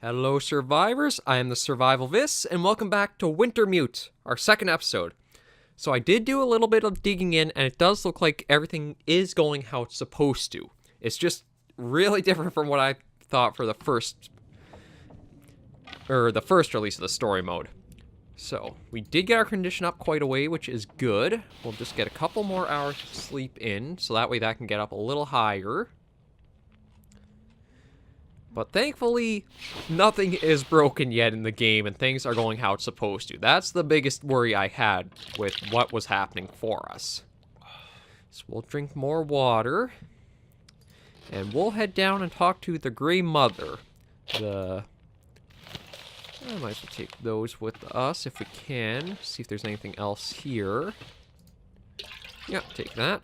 Hello, survivors. I am the SurvivalVis, and welcome back to WINTERMUTE, our second episode. So I did do a little bit of digging in, and it does look like everything is going how it's supposed to. It's just really different from what I thought for the first release of the story mode. So we did get our condition up quite a way, which is good. We'll just get a couple more hours of sleep in, so that way that can get up a little higher. But thankfully, nothing is broken yet in the game, and things are going how it's supposed to. That's the biggest worry I had with what was happening for us. So we'll drink more water, and we'll head down and talk to the Grey Mother. I might as well take those with us if we can. See if there's anything else here. Yeah, take that.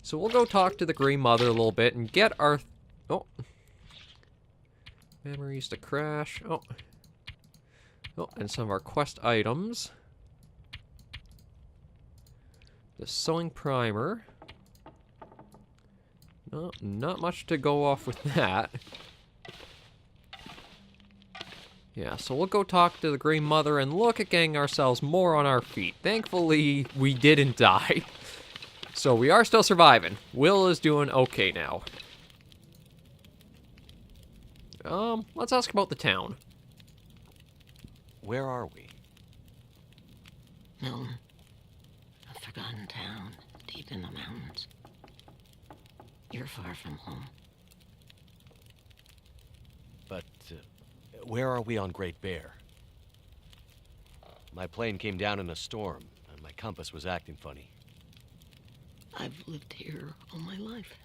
So we'll go talk to the Grey Mother a little bit and get our... Oh. Memories to crash. Oh, and some of our quest items. The sewing primer. No, not much to go off with that. Yeah, so we'll go talk to the Grey Mother and look at getting ourselves more on our feet. Thankfully, we didn't die. So we are still surviving. Will is doing okay now. Let's ask about the town. Where are we? Milton. A forgotten town, deep in the mountains. You're far from home. But, where are we on Great Bear? My plane came down in a storm, and my compass was acting funny. I've lived here all my life.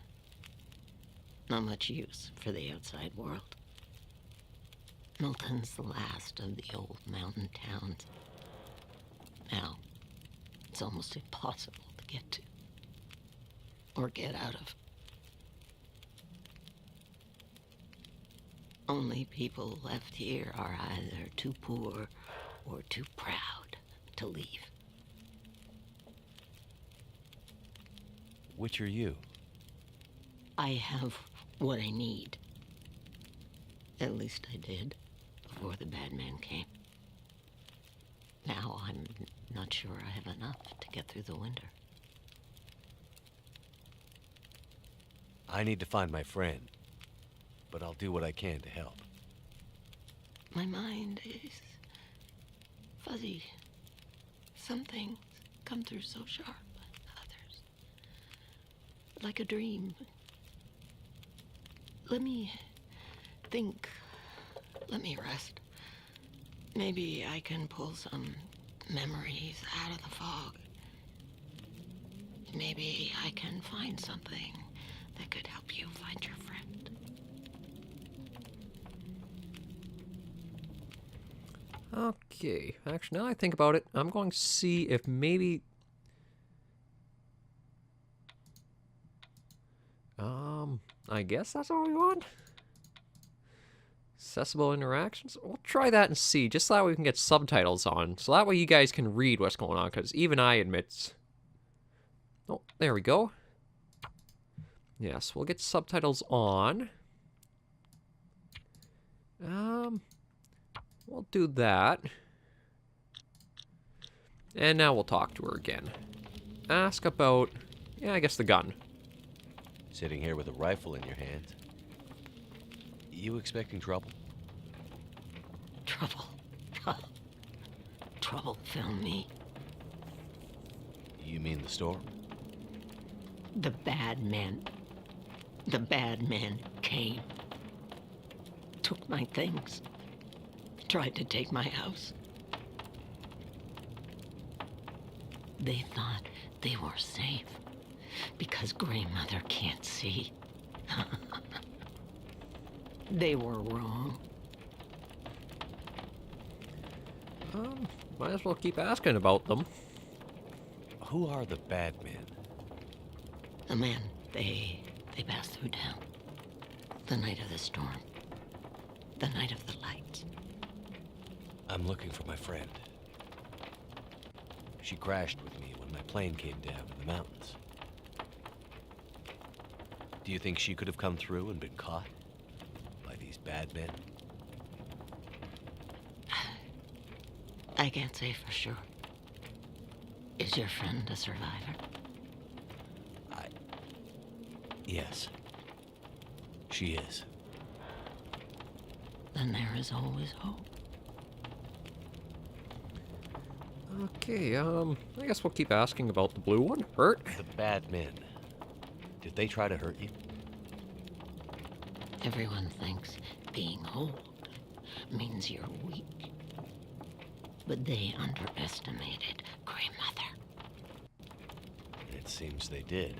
Not much use for the outside world. Milton's the last of the old mountain towns. Now, it's almost impossible to get to. Or get out of. Only people left here are either too poor or too proud to leave. Which are you? I have what I need. At least I did. Before the bad man came. Now I'm not sure I have enough to get through the winter. I need to find my friend, but I'll do what I can to help. My mind is fuzzy. Some things come through so sharp, others like a dream. Let me think. Let me rest. Maybe I can pull some memories out of the fog. Maybe I can find something that could help you find your friend. Okay, actually, now I think about it, I'm going to see if maybe... I guess that's all we want? Accessible interactions? We'll try that and see, just so that way we can get subtitles on. So that way you guys can read what's going on, because even I admit... Oh, there we go. Yes, we'll get subtitles on. We'll do that. And now we'll talk to her again. Ask about, yeah, I guess the gun. Sitting here with a rifle in your hand. You expecting trouble? Trouble. Trouble found me. You mean the storm? The bad man. The bad man came. Took my things. Tried to take my house. They thought they were safe because Grey Mother can't see. They were wrong. Might as well keep asking about them. Who are the bad men? The men they passed through town. The night of the storm. The night of the lights. I'm looking for my friend. She crashed with me when my plane came down in the mountains. Do you think she could have come through and been caught by these bad men? I can't say for sure. Is your friend a survivor? Yes. She is. Then there is always hope. Okay, I guess we'll keep asking about the blue one. Hurt? The bad men. Did they try to hurt you? Everyone thinks being old means you're weak. But they underestimated Grandmother. It seems they did.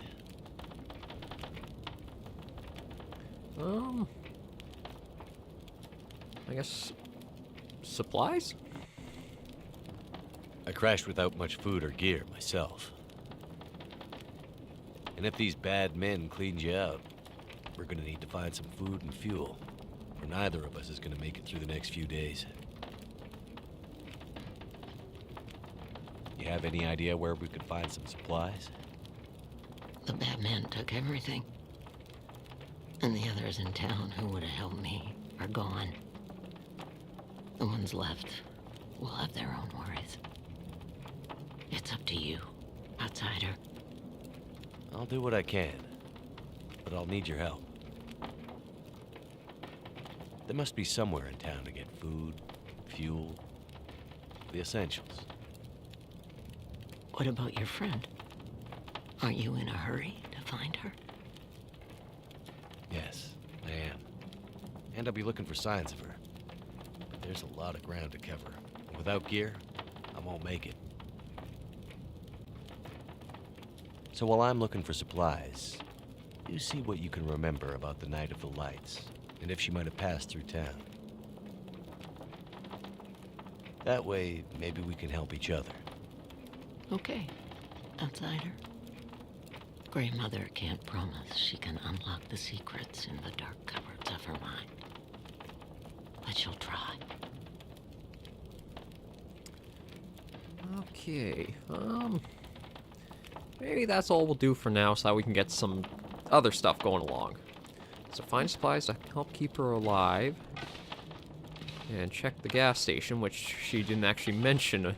I guess supplies? I crashed without much food or gear myself. And if these bad men cleaned you out, we're gonna need to find some food and fuel. Or neither of us is gonna make it through the next few days. You have any idea where we could find some supplies? The bad men took everything. And the others in town who would have helped me are gone. The ones left will have their own worries. It's up to you, outsider. I'll do what I can, but I'll need your help. There must be somewhere in town to get food, fuel, the essentials. What about your friend? Aren't you in a hurry to find her? Yes, I am. And I'll be looking for signs of her. But there's a lot of ground to cover. And without gear, I won't make it. So while I'm looking for supplies, you see what you can remember about the Night of the Lights, and if she might have passed through town. That way, maybe we can help each other. Okay, outsider. Grandmother can't promise she can unlock the secrets in the dark cupboards of her mind. But she'll try. Okay, maybe that's all we'll do for now so that we can get some other stuff going along. So find supplies to help keep her alive. And check the gas station, which she didn't actually mention.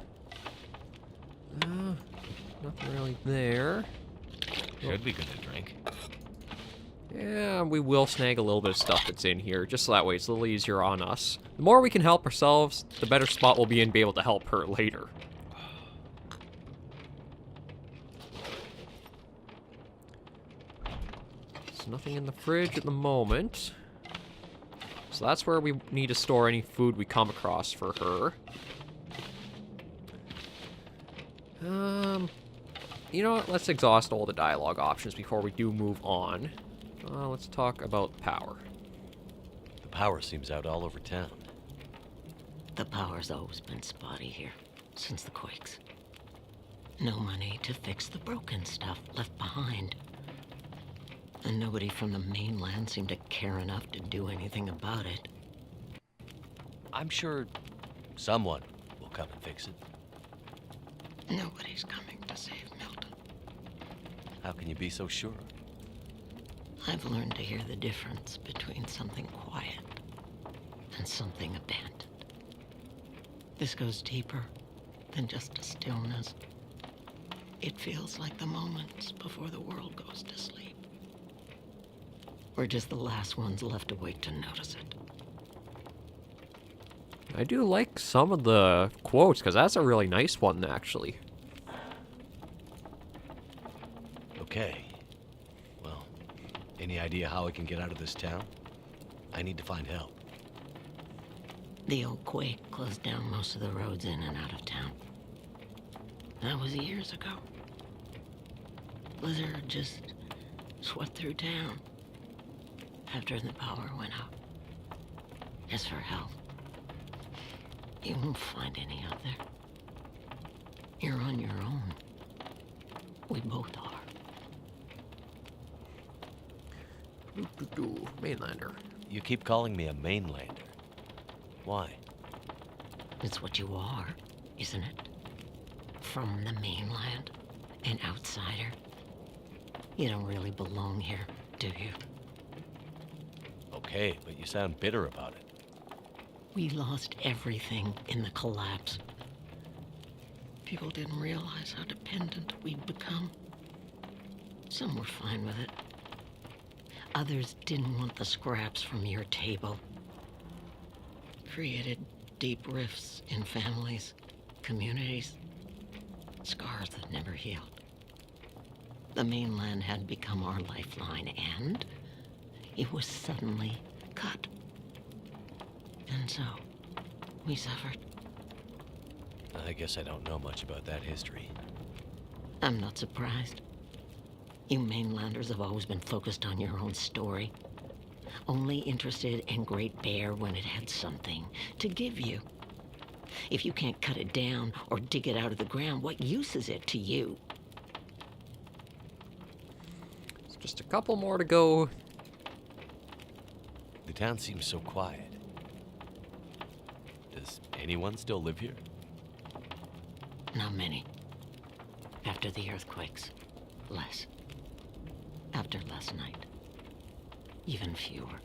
Nothing really there. Should be good to drink. Yeah, we will snag a little bit of stuff that's in here, just so that way it's a little easier on us. The more we can help ourselves, the better spot we'll be in to be able to help her later. There's nothing in the fridge at the moment. So that's where we need to store any food we come across for her. You know what? Let's exhaust all the dialogue options before we do move on. Let's talk about power. The power seems out all over town. The power's always been spotty here, since the quakes. No money to fix the broken stuff left behind. And nobody from the mainland seemed to care enough to do anything about it. I'm sure someone will come and fix it. Nobody's coming to save Milton. How can you be so sure? I've learned to hear the difference between something quiet and something abandoned. This goes deeper than just a stillness. It feels like the moments before the world goes to sleep. We're just the last ones left awake to notice it. I do like some of the quotes, because that's a really nice one, actually. Okay. Well, any idea how I can get out of this town? I need to find help. The old quake closed down most of the roads in and out of town. That was years ago. Blizzard just swept through town after the power went out. As for help, you won't find any out there. You're on your own. We both are. Mainlander. You keep calling me a mainlander. Why? It's what you are, isn't it? From the mainland, an outsider. You don't really belong here, do you? Okay, but you sound bitter about it. We lost everything in the collapse. People didn't realize how dependent we'd become. Some were fine with it. Others didn't want the scraps from your table. Created deep rifts in families, communities, scars that never healed. The mainland had become our lifeline, and it was suddenly cut. And so, we suffered. I guess I don't know much about that history. I'm not surprised. You mainlanders have always been focused on your own story. Only interested in Great Bear when it had something to give you. If you can't cut it down or dig it out of the ground, what use is it to you? It's just a couple more to go. The town seems so quiet. Does anyone still live here? Not many. After the earthquakes, less. After last night, even fewer.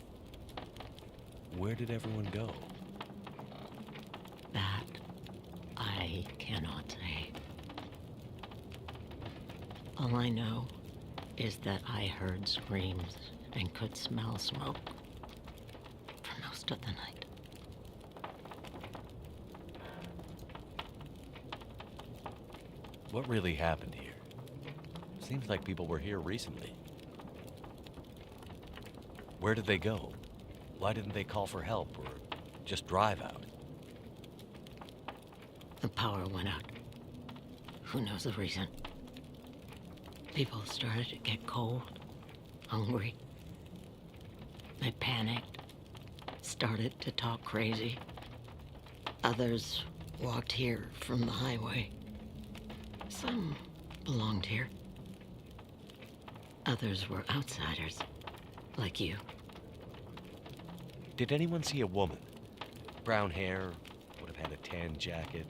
Where did everyone go? That I cannot say. All I know is that I heard screams and could smell smoke for most of the night. What really happened here? Seems like people were here recently. Where did they go? Why didn't they call for help or just drive out? The power went out. Who knows the reason? People started to get cold, hungry. They panicked, started to talk crazy. Others walked here from the highway. Some belonged here. Others were outsiders, like you. Did anyone see a woman? Brown hair, would have had a tan jacket,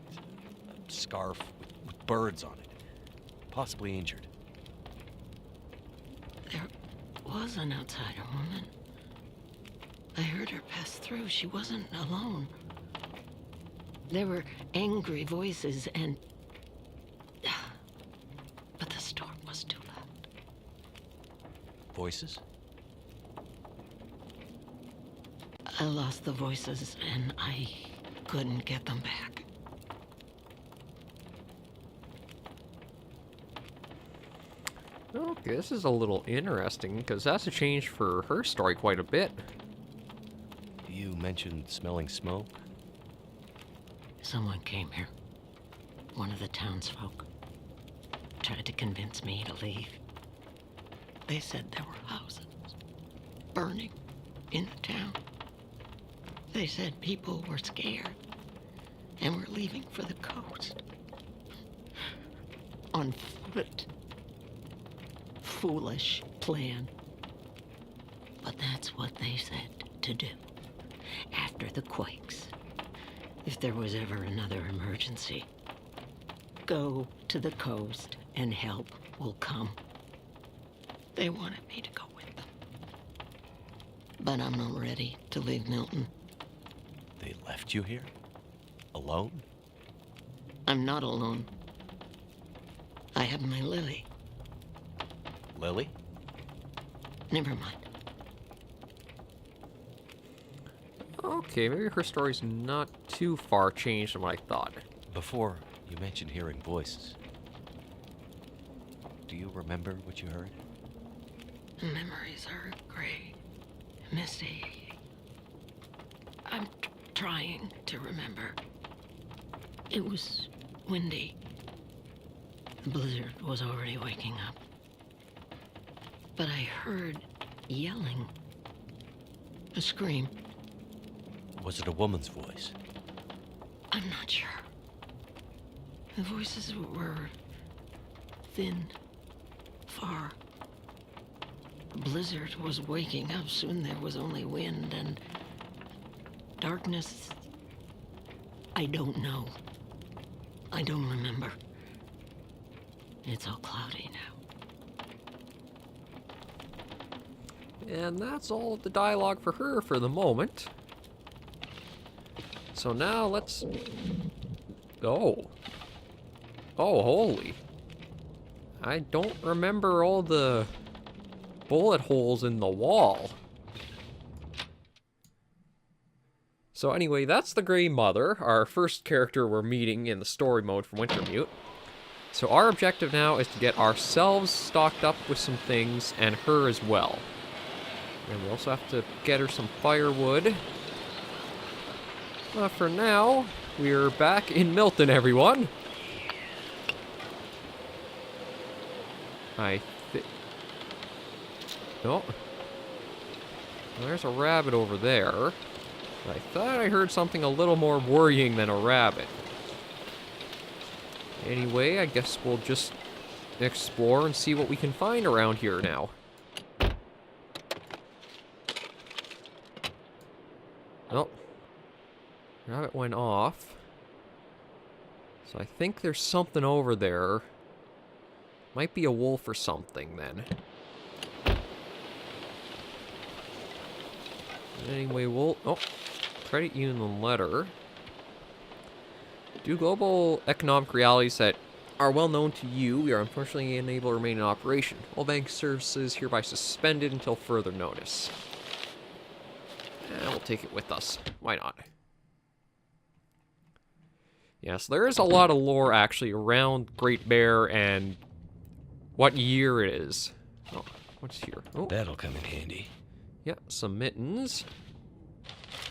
a scarf with birds on it. Possibly injured. There was an outsider woman. I heard her pass through. She wasn't alone. There were angry voices and... But the storm was too loud. Voices? I lost the voices and I couldn't get them back. Okay, this is a little interesting, because that's a change for her story quite a bit. You mentioned smelling smoke? Someone came here. One of the townsfolk. Tried to convince me to leave. They said there were houses burning in the town. They said people were scared and were leaving for the coast. On foot. Foolish plan. But that's what they said to do. After the quakes. If there was ever another emergency. Go to the coast and help will come. They wanted me to go with them. But I'm not ready to leave Milton. They left you here? Alone? I'm not alone. I have my Lily. Lily? Never mind. Okay, maybe her story's not too far changed from what I thought. Before, you mentioned hearing voices. Do you remember what you heard? Memories are gray, misty. I'm trying to remember. It was windy. The blizzard was already waking up. But I heard yelling. A scream. Was it a woman's voice? I'm not sure. The voices were thin, far. The blizzard was waking up. Soon there was only wind and darkness. I don't know. I don't remember. It's all cloudy now. And that's all the dialogue for her for the moment. So now let's go. Oh, holy. I don't remember all the bullet holes in the wall. So anyway, that's the Grey Mother, our first character we're meeting in the story mode for Wintermute. So our objective now is to get ourselves stocked up with some things, and her as well. And we also have to get her some firewood. For now, we're back in Milton, everyone. Oh. There's a rabbit over there. I thought I heard something a little more worrying than a rabbit. Anyway, I guess we'll just explore and see what we can find around here now. Oh. Rabbit went off. So I think there's something over there. Might be a wolf or something, then. Anyway, we'll... Oh. Credit you in the letter. Due to global economic realities that are well known to you, we are unfortunately unable to remain in operation. All bank services hereby suspended until further notice. We'll take it with us. Why not? Yes, there is a lot of lore actually around Great Bear and what year it is. Oh, what's here? Oh. That'll come in handy. Yeah, some mittens.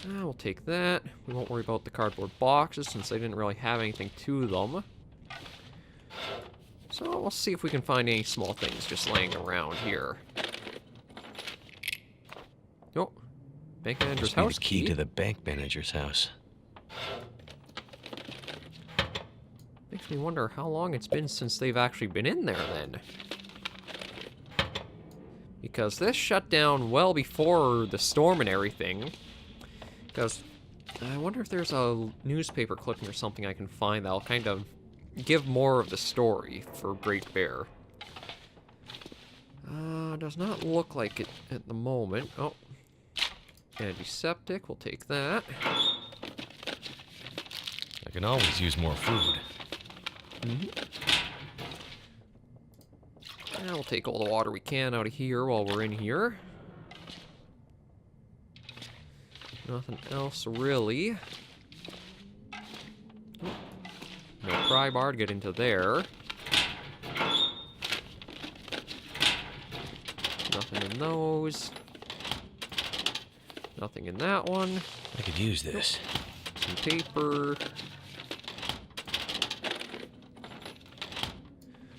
We'll take that. We won't worry about the cardboard boxes since they didn't really have anything to them. So we'll see if we can find any small things just laying around here. Oh, bank manager's house Just need a key to the bank manager's house. Makes me wonder how long it's been since they've actually been in there then. Because this shut down well before the storm and everything. Because I wonder if there's a newspaper clipping or something I can find that'll kind of give more of the story for Great Bear. Does not look like it at the moment. Oh. Antiseptic, we'll take that. I can always use more food. And we'll take all the water we can out of here while we're in here. Nothing else really. No pry bar to get into there. Nothing in those. Nothing in that one. I could use this. Some paper.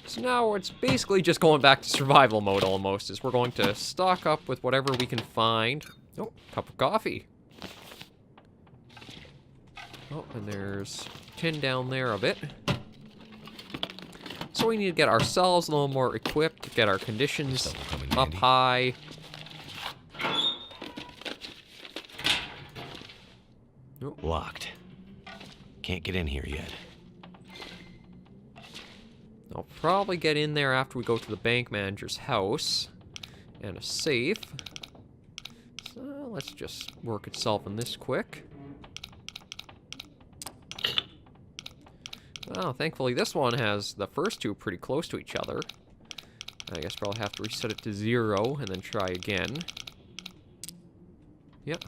So now it's basically just going back to survival mode almost, as we're going to stock up with whatever we can find. Oh, cup of coffee. Oh, and there's tin down there a bit. So we need to get ourselves a little more equipped to get our conditions up high. Oh. Locked. Can't get in here yet. I'll probably get in there after we go to the bank manager's house. And a safe. So let's just work itself in this quick. Well, thankfully this one has the first two pretty close to each other. I guess probably have to reset it to 0 and then try again. Yep.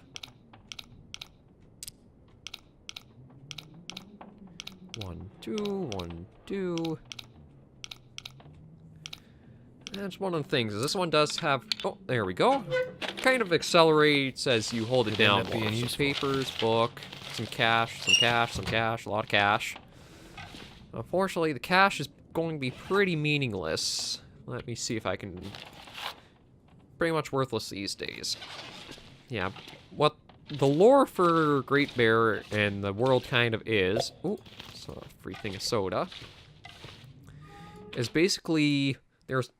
1, 2, 1, 2. That's one of the things. This one does have... Oh, there we go. Kind of accelerates as you hold it down. Some papers, book, some cash, some cash, some cash, a lot of cash. Unfortunately, the cash is going to be pretty meaningless. Let me see if I can... Pretty much worthless these days. Yeah, what the lore for Great Bear and the world kind of is... Ooh, so a free thing of soda. Is basically... There's...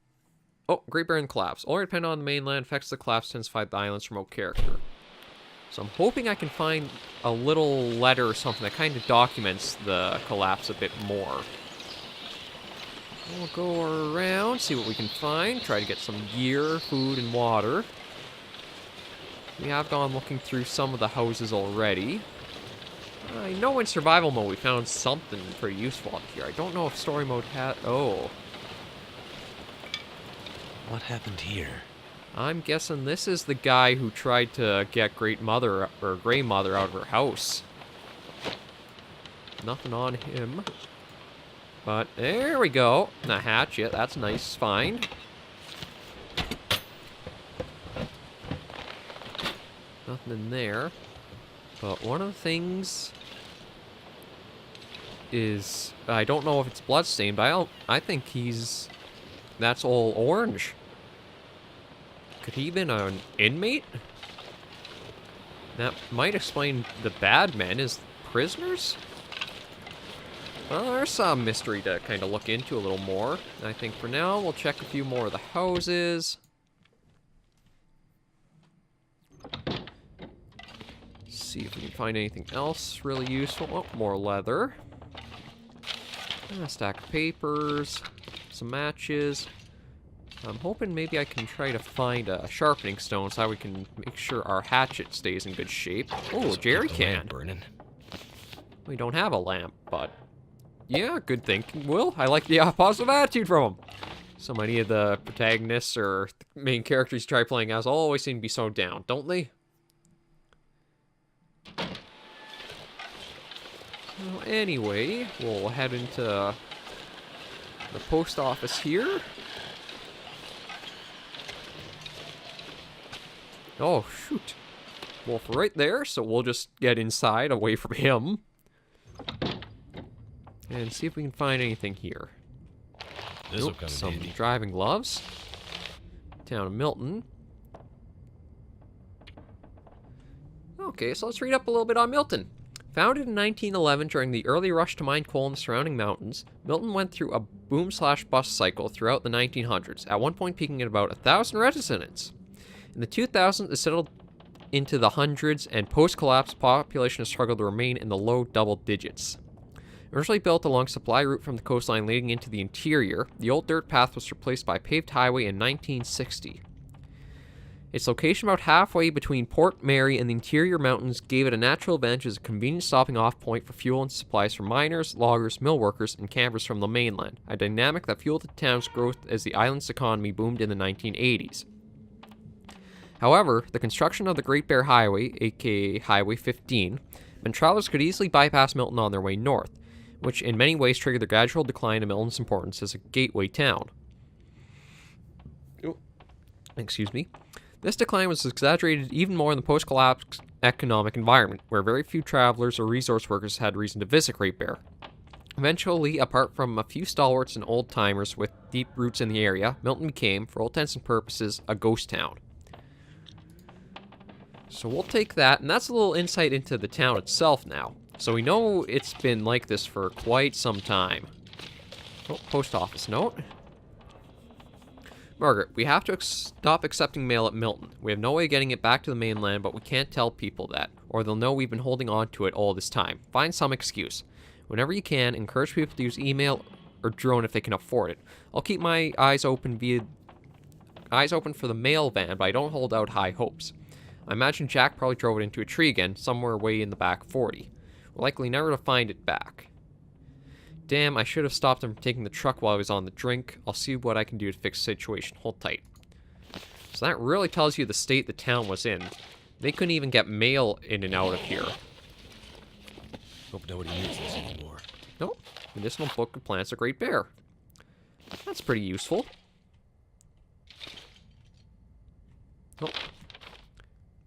Oh, Great Bear and collapse. All depend on the mainland, affects the collapse, intensify the island's remote character. So I'm hoping I can find a little letter or something that kind of documents the collapse a bit more. We'll go around, see what we can find, try to get some gear, food, and water. We have gone looking through some of the houses already. I know in survival mode we found something pretty useful up here. I don't know if story mode had... Oh. What happened here? I'm guessing this is the guy who tried to get Great Mother, or Grey Mother, out of her house. Nothing on him. But there we go. A hatchet. That's a nice find. Nothing in there. But one of the things is... I don't know if it's bloodstained, but I think that's all orange. Could he have been an inmate? That might explain the bad men as prisoners? Well, there's some mystery to kind of look into a little more. I think for now, we'll check a few more of the houses. See if we can find anything else really useful. Oh, more leather. A stack of papers. Some matches. I'm hoping maybe I can try to find a sharpening stone so that we can make sure our hatchet stays in good shape. Oh, jerry can. Burning. We don't have a lamp, but yeah, good thinking, Will. I like the positive attitude from him. So many of the protagonists or the main characters you try playing as always seem to be so down, don't they? So anyway, we'll head into the post office here. Oh, shoot. Wolf right there, so we'll just get inside, away from him. And see if we can find anything here. This'll come in some handy. driving gloves. Town of Milton. Okay, so let's read up a little bit on Milton. Founded in 1911 during the early rush to mine coal in the surrounding mountains, Milton went through a boom-slash-bust cycle throughout the 1900s, at one point peaking at about 1,000 residents. In the 2000s, it settled into the hundreds, and post-collapse population has struggled to remain in the low double digits. Originally built along a supply route from the coastline leading into the interior, the old dirt path was replaced by a paved highway in 1960. Its location about halfway between Port Mary and the interior mountains gave it a natural advantage as a convenient stopping-off point for fuel and supplies for miners, loggers, mill workers, and campers from the mainland, a dynamic that fueled the town's growth as the island's economy boomed in the 1980s. However, the construction of the Great Bear Highway, aka Highway 15, meant travelers could easily bypass Milton on their way north, which in many ways triggered the gradual decline of Milton's importance as a gateway town. Excuse me. This decline was exaggerated even more in the post-collapse economic environment, where very few travelers or resource workers had reason to visit Great Bear. Eventually, apart from a few stalwarts and old-timers with deep roots in the area, Milton became, for all intents and purposes, a ghost town. So we'll take that, and that's a little insight into the town itself now. So we know it's been like this for quite some time. Oh, post office note. Margaret, we have to stop accepting mail at Milton. We have no way of getting it back to the mainland, but we can't tell people that, or they'll know we've been holding on to it all this time. Find some excuse. Whenever you can, encourage people to use email or drone if they can afford it. I'll keep my eyes open for the mail van, but I don't hold out high hopes. I imagine Jack probably drove it into a tree again, somewhere way in the back 40. We're likely never to find it back. Damn, I should have stopped him from taking the truck while I was on the drink. I'll see what I can do to fix the situation. Hold tight. So that really tells you the state the town was in. They couldn't even get mail in and out of here. Hope nobody needs this anymore. Nope. Medicinal Book of Plants of Great Bear. That's pretty useful. Nope.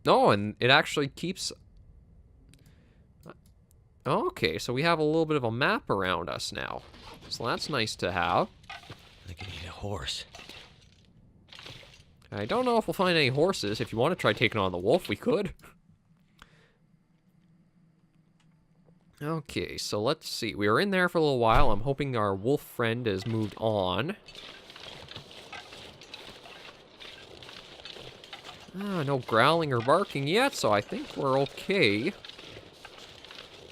No, and it actually keeps... Okay, so we have a little bit of a map around us now. So that's nice to have. I think I need a horse. I don't know if we'll find any horses. If you want to try taking on the wolf, we could. Okay, so let's see. We were in there for a little while. I'm hoping our wolf friend has moved on. No growling or barking yet, so I think we're okay.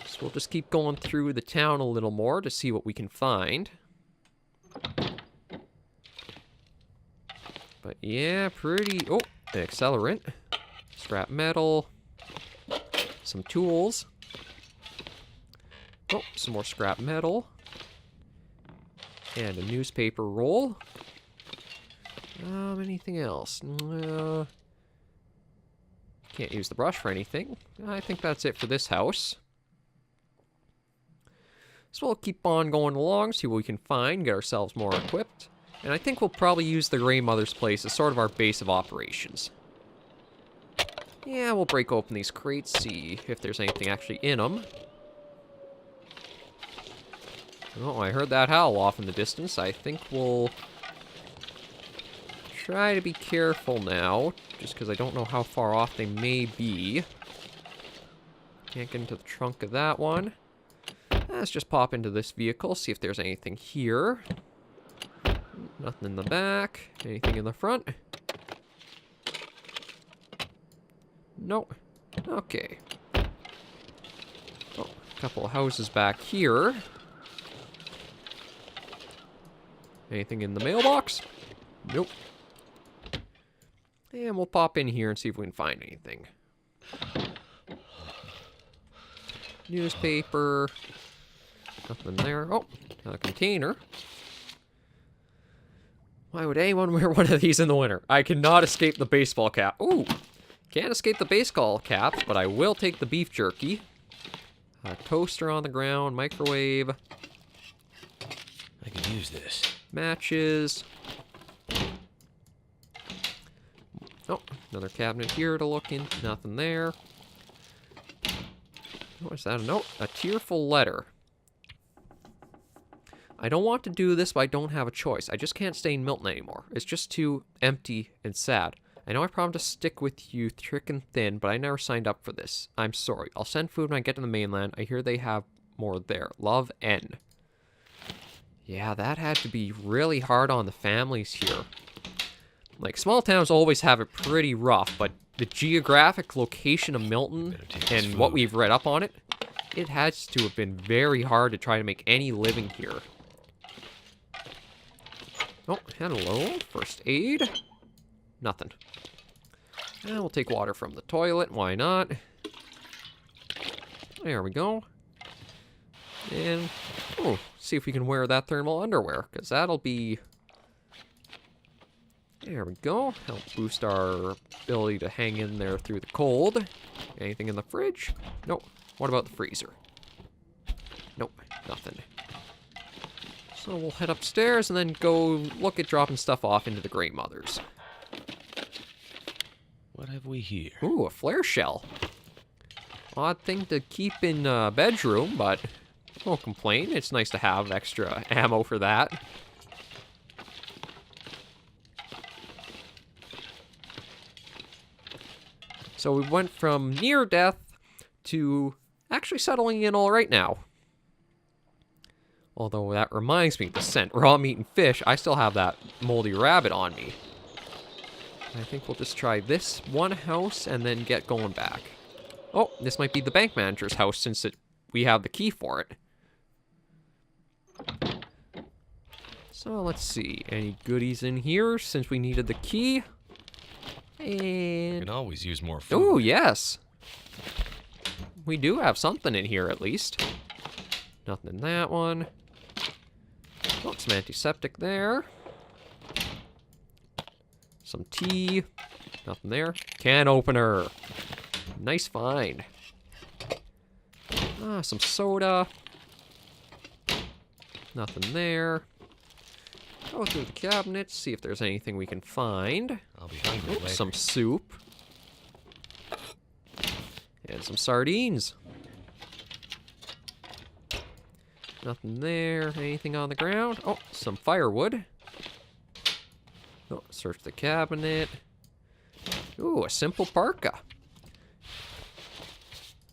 So we'll just keep going through the town a little more to see what we can find. But yeah, pretty... Oh, an accelerant. Scrap metal. Some tools. Oh, some more scrap metal. And a newspaper roll. Anything else? Can't use the brush for anything. I think that's it for this house. So we'll keep on going along, see what we can find, get ourselves more equipped. And I think we'll probably use the Grey Mother's place as sort of our base of operations. Yeah, we'll break open these crates, see if there's anything actually in them. Oh, I heard that howl off in the distance. I think we'll try to be careful now, just because I don't know how far off they may be. Can't get into the trunk of that one. Let's just pop into this vehicle, see if there's anything here. Nothing in the back. Anything in the front? Nope. Okay. Oh, a couple of houses back here. Anything in the mailbox? Nope. And we'll pop in here and see if we can find anything. Newspaper. Nothing there. Oh, a container. Why would anyone wear one of these in the winter? I cannot escape the baseball cap. Ooh, can't escape the baseball caps, but I will take the beef jerky. A toaster on the ground, microwave. I could use this. Matches. Oh, another cabinet here to look in. Nothing there. What is that? A note? A tearful letter. I don't want to do this, but I don't have a choice. I just can't stay in Milton anymore. It's just too empty and sad. I know I promised to stick with you thick and thin, but I never signed up for this. I'm sorry. I'll send food when I get to the mainland. I hear they have more there. Love, N. Yeah, that had to be really hard on the families here. Like, small towns always have it pretty rough, but the geographic location of Milton and what we've read up on it, it has to have been very hard to try to make any living here. Oh, hello. First aid. Nothing. And we'll take water from the toilet. Why not? There we go. And, oh, see if we can wear that thermal underwear, because that'll be... There we go. Help boost our ability to hang in there through the cold. Anything in the fridge? Nope. What about the freezer? Nope, nothing. So we'll head upstairs and then go look at dropping stuff off into the Grey Mothers. What have we here? Ooh, a flare shell. Odd thing to keep in a bedroom, but won't complain. It's nice to have extra ammo for that. So we went from near death to actually settling in all right now. Although that reminds me, the scent, raw meat and fish, I still have that moldy rabbit on me. I think we'll just try this one house and then get going back. Oh, this might be the bank manager's house since we have the key for it. So let's see, any goodies in here since we needed the key? And... You can always use more food. Oh, yes. We do have something in here, at least. Nothing in that one. Oh, some antiseptic there. Some tea. Nothing there. Can opener. Nice find. Ah, some soda. Nothing there. Go through the cabinets, see if there's anything we can find. I'll be hungry later. Some soup. And some sardines. Nothing there. Anything on the ground? Oh, some firewood. Oh, search the cabinet. Ooh, a simple parka.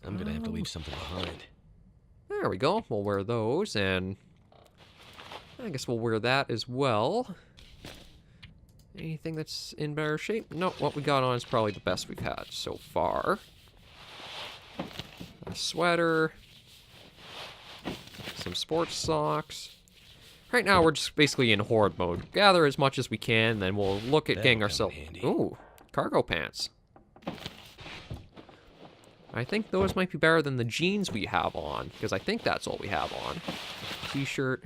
I'm gonna have to leave something behind. There we go. We'll wear those, and I guess we'll wear that as well. Anything that's in better shape? No, what we got on is probably the best we've had so far. A sweater. Some sports socks. Right now, we're just basically in horde mode. Gather as much as we can, then we'll look at getting ourselves... Ooh, cargo pants. I think those might be better than the jeans we have on, because I think that's all we have on. T-shirt.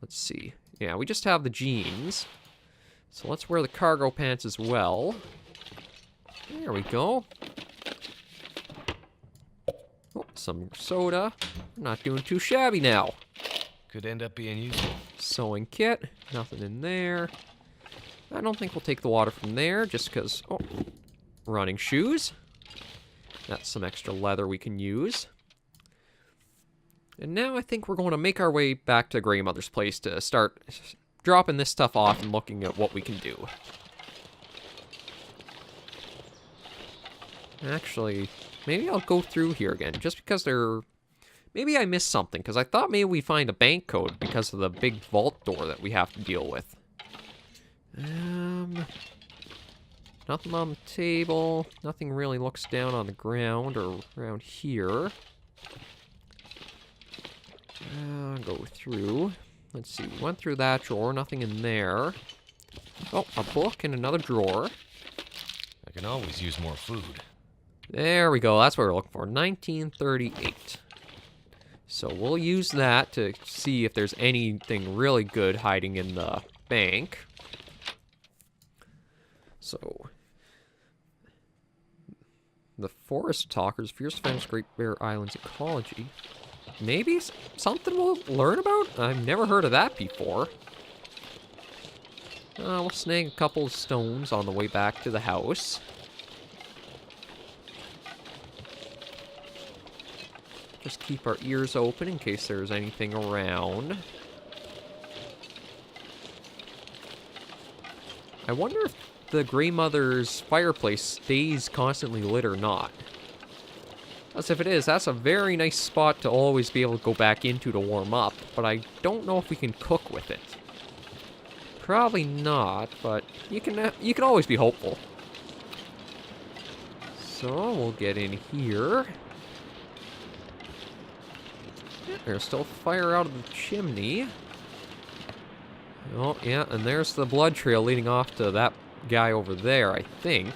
Let's see. Yeah, we just have the jeans. So let's wear the cargo pants as well. There we go. Oh, some soda. Not doing too shabby now. Could end up being useful. Sewing kit. Nothing in there. I don't think we'll take the water from there, just because... Oh, running shoes. That's some extra leather we can use. And now I think we're going to make our way back to Grey Mother's place to start dropping this stuff off and looking at what we can do. Actually, maybe I'll go through here again, just because maybe I missed something, because I thought maybe we find a bank code because of the big vault door that we have to deal with. Nothing on the table. Nothing really looks down on the ground or around here. Go through. Let's see, we went through that drawer, nothing in there. Oh, a book in another drawer. I can always use more food. There we go, that's what we're looking for, 1938. So we'll use that to see if there's anything really good hiding in the bank. So, the Forest Talkers, Fierce Fence, Great Bear Islands Ecology. Maybe something we'll learn about? I've never heard of that before. We'll snag a couple of stones on the way back to the house. Just keep our ears open in case there's anything around. I wonder if the Grey Mother's fireplace stays constantly lit or not. As if it is, that's a very nice spot to always be able to go back into to warm up, but I don't know if we can cook with it. Probably not, but you can always be hopeful. So we'll get in here. There's still fire out of the chimney. Oh, yeah, and there's the blood trail leading off to that guy over there, I think.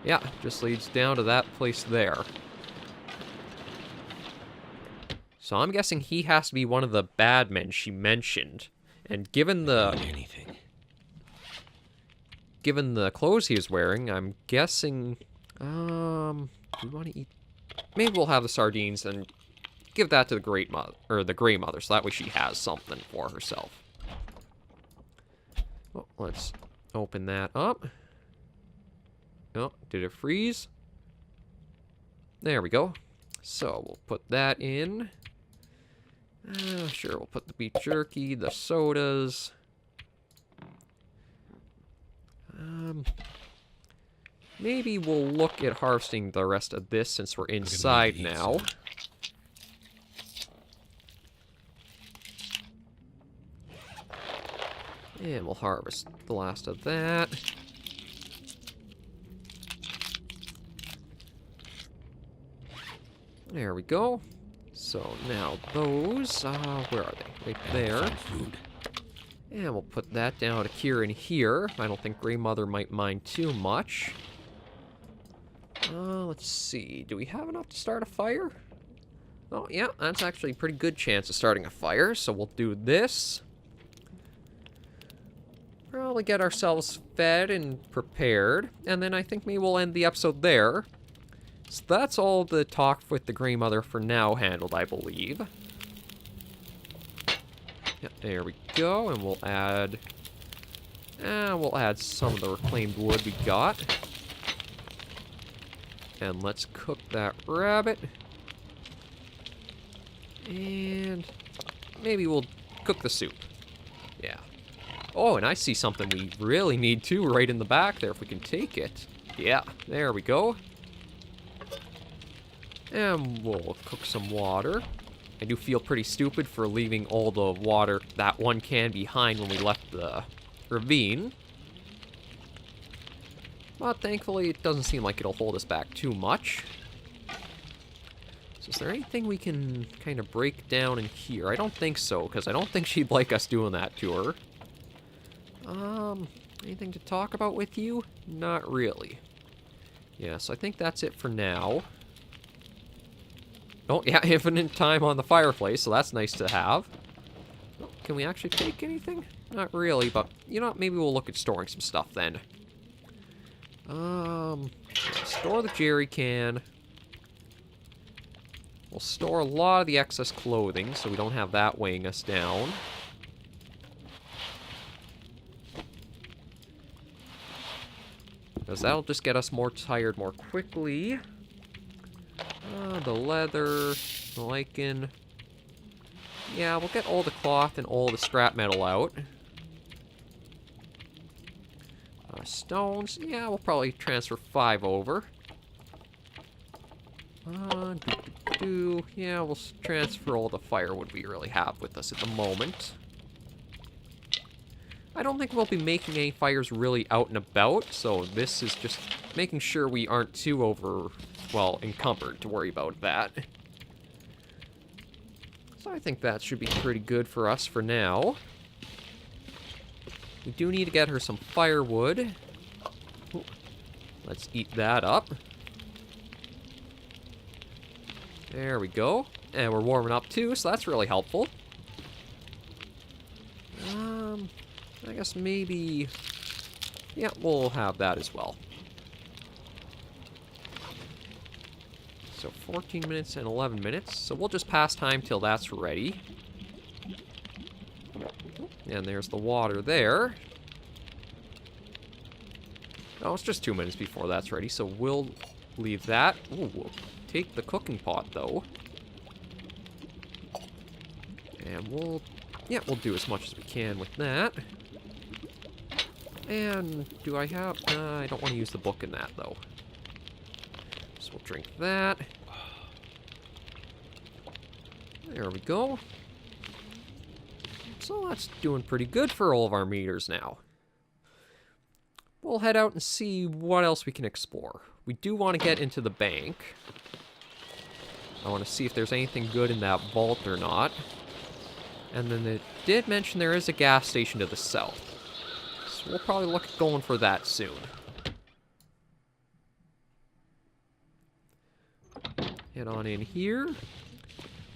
Yeah, just leads down to that place there. So I'm guessing he has to be one of the bad men she mentioned. And given the clothes he was wearing, I'm guessing do we want to eat? Maybe we'll have the sardines and give that to the Grey Mother, so that way she has something for herself. Oh, let's open that up. Oh, did it freeze? There we go. So we'll put that in. Sure, we'll put the beef jerky, the sodas. Maybe we'll look at harvesting the rest of this since we're inside now. And we'll harvest the last of that. There we go. So now those, where are they? Right there. Food. And we'll put that down to cure in here. I don't think Grey Mother might mind too much. Let's see. Do we have enough to start a fire? Oh, yeah, that's actually a pretty good chance of starting a fire. So we'll do this. Probably get ourselves fed and prepared. And then I think maybe we'll end the episode there. So that's all the talk with the Grey Mother for now handled, I believe. Yeah, there we go, and we'll add some of the reclaimed wood we got. And let's cook that rabbit. And maybe we'll cook the soup. Yeah. Oh, and I see something we really need too right in the back there if we can take it. Yeah, there we go. And we'll cook some water. I do feel pretty stupid for leaving all the water, that one can, behind when we left the ravine. But thankfully, it doesn't seem like it'll hold us back too much. So is there anything we can kind of break down in here? I don't think so, because I don't think she'd like us doing that to her. Anything to talk about with you? Not really. Yeah, so I think that's it for now. Oh, yeah, infinite time on the fireplace, so that's nice to have. Oh, can we actually take anything? Not really, but you know what? Maybe we'll look at storing some stuff then. Store the jerry can. We'll store a lot of the excess clothing, so we don't have that weighing us down. Because that'll just get us more tired more quickly. The leather, the lichen. Yeah, we'll get all the cloth and all the scrap metal out. Stones, yeah, we'll probably transfer 5 over. Yeah, we'll transfer all the firewood we really have with us at the moment. I don't think we'll be making any fires really out and about, so this is just making sure we aren't too encumbered to worry about that. So I think that should be pretty good for us for now. We do need to get her some firewood. Ooh, let's eat that up. There we go. And we're warming up too, so that's really helpful. I guess maybe... yeah, we'll have that as well. So 14 minutes and 11 minutes. So we'll just pass time till that's ready. And there's the water there. Oh, it's just 2 minutes before that's ready, so we'll leave that. Ooh, we'll take the cooking pot, though. And we'll do as much as we can with that. And do I have... I don't want to use the book in that, though. So we'll drink that. There we go. So that's doing pretty good for all of our meters now. We'll head out and see what else we can explore. We do want to get into the bank. I want to see if there's anything good in that vault or not. And then it did mention there is a gas station to the south. So we'll probably look at going for that soon. Head on in here.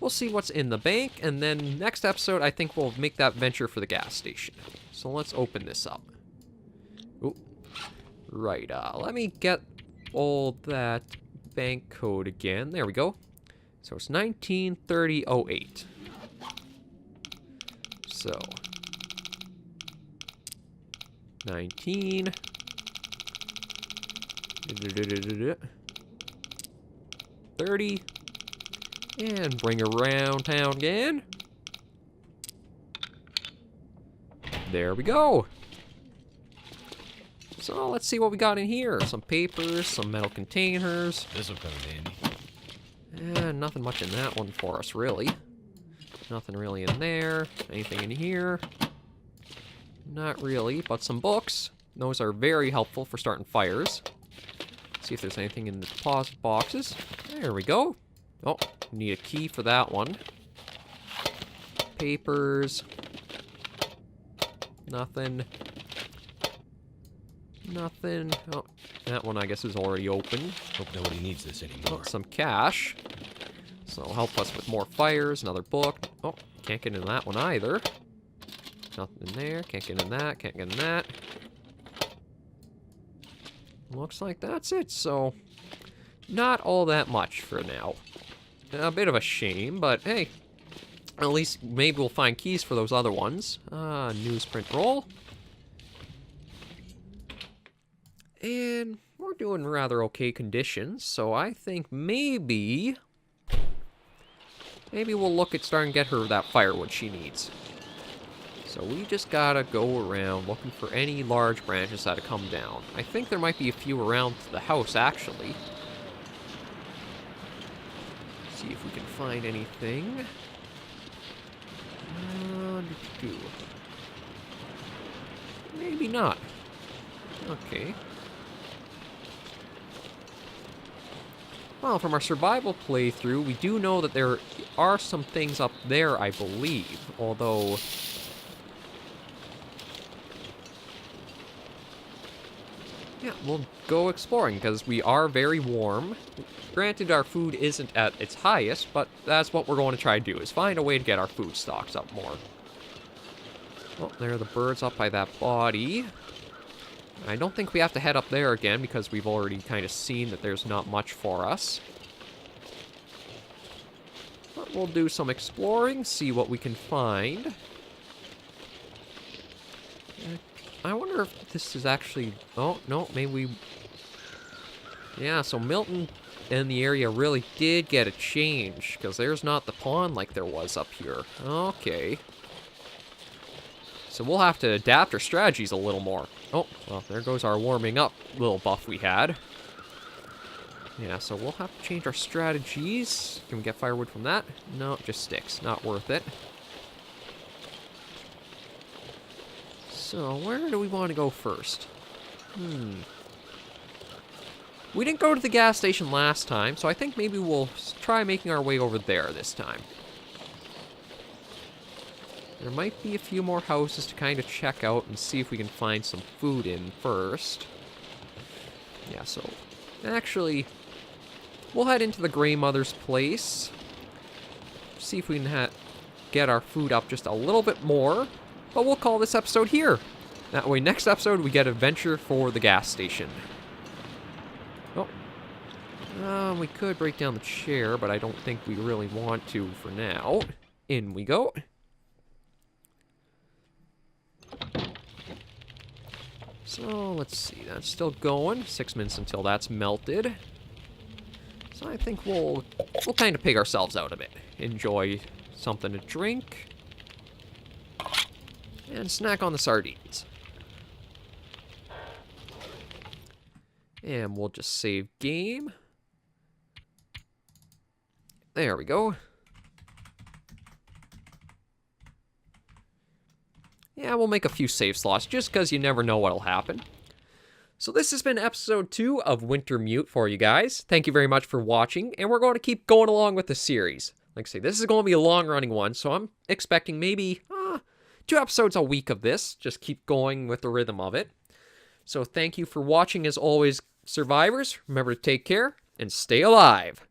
We'll see what's in the bank, and then next episode I think we'll make that venture for the gas station. So let's open this up. Ooh. Right, let me get all that bank code again. There we go. So it's 1930-08. So 19 30 and bring around town again. There we go. So let's see what we got in here. Some papers, some metal containers. This'll come in handy. And nothing much in that one for us, really. Nothing really in there. Anything in here? Not really, but some books. Those are very helpful for starting fires. See if there's anything in the deposit boxes. There we go. Oh, need a key for that one. Papers. Nothing. Nothing. Oh, that one I guess is already open. Hope nobody needs this anymore. Oh, some cash. So it'll help us with more fires. Another book. Oh, can't get in that one either. Nothing in there. Can't get in that. Can't get in that. Looks like that's it. So, not all that much for now. A bit of a shame, but hey. At least maybe we'll find keys for those other ones. Newsprint roll. And we're doing rather okay conditions, so I think maybe we'll look at starting to get her that firewood she needs. So we just gotta go around looking for any large branches that have come down. I think there might be a few around the house, actually. See if we can find anything. Maybe not. Okay. Well, from our survival playthrough, we do know that there are some things up there, I believe. Although... Yeah, we'll go exploring because we are very warm. Granted, our food isn't at its highest, but that's what we're going to try to do, is find a way to get our food stocks up more. Oh, there are the birds up by that body. I don't think we have to head up there again because we've already kind of seen that there's not much for us. But we'll do some exploring, see what we can find. I wonder if this is actually... Oh, no, maybe we... Yeah, so Milton and the area really did get a change, because there's not the pond like there was up here. Okay. So we'll have to adapt our strategies a little more. Oh, well, there goes our warming up little buff we had. Yeah, so we'll have to change our strategies. Can we get firewood from that? No, just sticks. Not worth it. So, where do we want to go first? We didn't go to the gas station last time, so I think maybe we'll try making our way over there this time. There might be a few more houses to kind of check out and see if we can find some food in first. Yeah, so actually, we'll head into the Grey Mother's place. See if we can get our food up just a little bit more. But we'll call this episode here. That way, next episode, we get adventure for the gas station. Oh. We could break down the chair, but I don't think we really want to for now. In we go. So, let's see. That's still going. 6 minutes until that's melted. So I think we'll kind of pig ourselves out a bit. Enjoy something to drink. And snack on the sardines. And we'll just save game. There we go. Yeah, we'll make a few save slots just because you never know what'll happen. So this has been episode 2 of Wintermute for you guys. Thank you very much for watching, and we're going to keep going along with the series. Like I say, this is going to be a long-running one, so I'm expecting maybe 2 episodes a week of this. Just keep going with the rhythm of it. So thank you for watching as always, survivors. Remember to take care and stay alive.